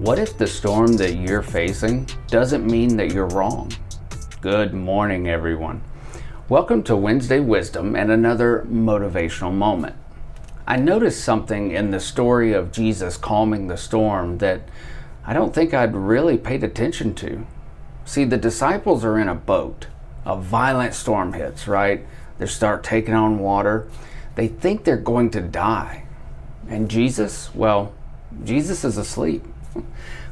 What if the storm that you're facing doesn't mean that you're wrong? Good morning, everyone. Welcome to Wednesday Wisdom and another motivational moment. I noticed something in the story of Jesus calming the storm that I don't think I'd really paid attention to. See, the disciples are in a boat. A violent storm hits, right? They start taking on water. They think they're going to die. And Jesus, well, Jesus is asleep.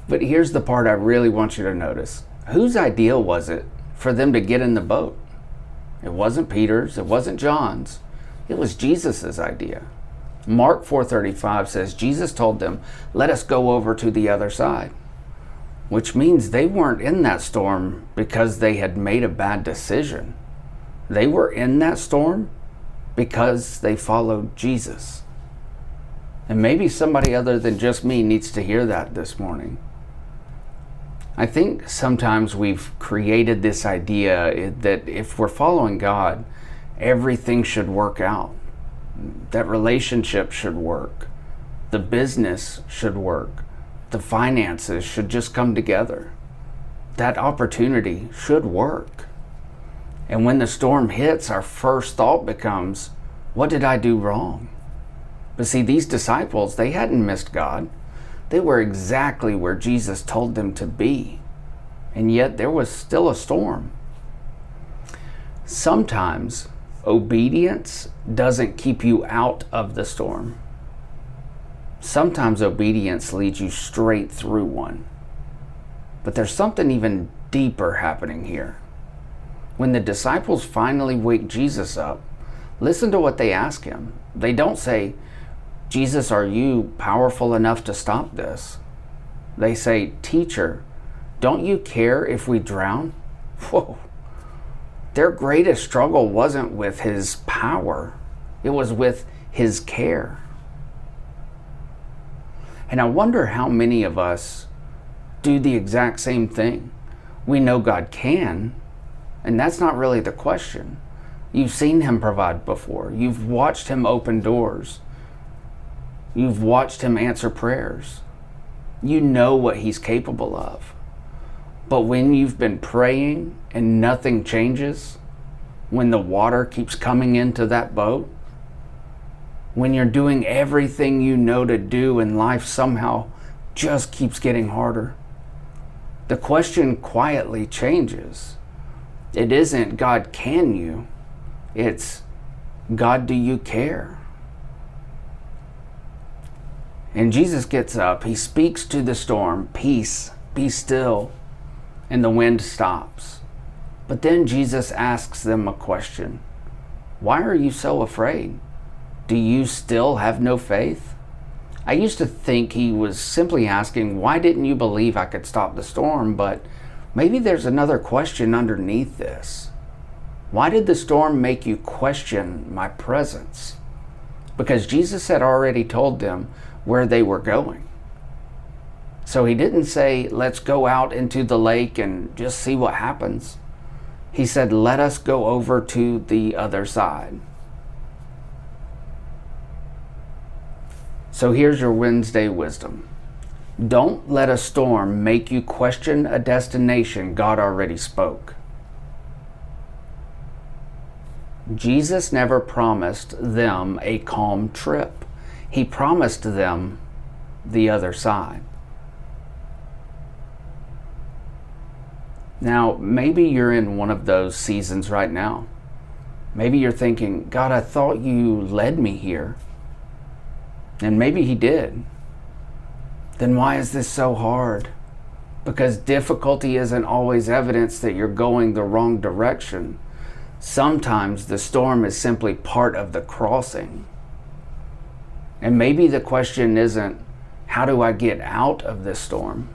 But here's the part I really want you to notice. Whose idea was it for them to get in the boat? It wasn't Peter's, it wasn't John's. It was Jesus's idea. Mark 4:35 says, Jesus told them, "Let us go over to the other side." Which means they weren't in that storm because they had made a bad decision. They were in that storm because they followed Jesus. And maybe somebody other than just me needs to hear that this morning. I think sometimes we've created this idea that if we're following God, everything should work out. That relationship should work. The business should work. The finances should just come together. That opportunity should work. And when the storm hits, our first thought becomes, what did I do wrong? But see, these disciples, they hadn't missed God. They were exactly where Jesus told them to be. And yet there was still a storm. Sometimes obedience doesn't keep you out of the storm. Sometimes obedience leads you straight through one. But there's something even deeper happening here. When the disciples finally wake Jesus up, listen to what they ask him. They don't say, "Jesus, are you powerful enough to stop this?" They say, "Teacher, don't you care if we drown?" Whoa. Their greatest struggle wasn't with his power. It was with his care. And I wonder how many of us do the exact same thing. We know God can, and that's not really the question. You've seen him provide before. You've watched him open doors. You've watched him answer prayers. You know what he's capable of. But when you've been praying and nothing changes, when the water keeps coming into that boat, when you're doing everything you know to do and life somehow just keeps getting harder, the question quietly changes. It isn't God, can you? It's God, do you care? And Jesus gets up, he speaks to the storm, "Peace, be still," and the wind stops. But then Jesus asks them a question. "Why are you so afraid? Do you still have no faith?" I used to think he was simply asking, why didn't you believe I could stop the storm? But maybe there's another question underneath this. Why did the storm make you question my presence? Because Jesus had already told them where they were going. So he didn't say, let's go out into the lake and just see what happens. He said, let us go over to the other side. So here's your Wednesday wisdom. Don't let a storm make you question a destination God already spoke. Jesus never promised them a calm trip. He promised them the other side. Now, maybe you're in one of those seasons right now. Maybe you're thinking, God, I thought you led me here. And maybe he did. Then why is this so hard? Because difficulty isn't always evidence that you're going the wrong direction. Sometimes the storm is simply part of the crossing. And maybe the question isn't, how do I get out of this storm?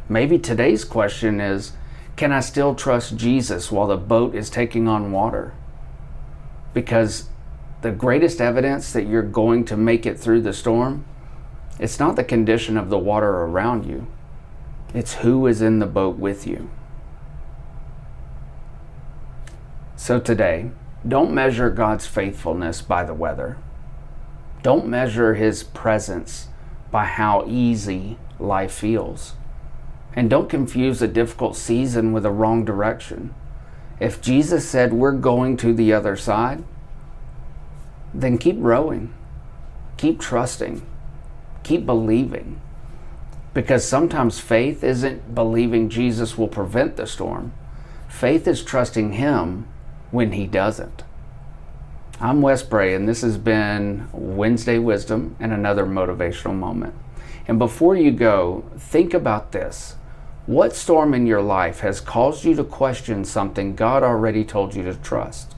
Maybe today's question is, can I still trust Jesus while the boat is taking on water? Because the greatest evidence that you're going to make it through the storm, it's not the condition of the water around you. It's who is in the boat with you. So today, don't measure God's faithfulness by the weather. Don't measure his presence by how easy life feels. And don't confuse a difficult season with a wrong direction. If Jesus said we're going to the other side, then keep rowing, keep trusting, keep believing. Because sometimes faith isn't believing Jesus will prevent the storm. Faith is trusting Him when He doesn't. I'm Wes Bray, and this has been Wednesday Wisdom and another motivational moment. And before you go, think about this. What storm in your life has caused you to question something God already told you to trust?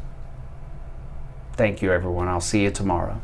Thank you, everyone. I'll see you tomorrow.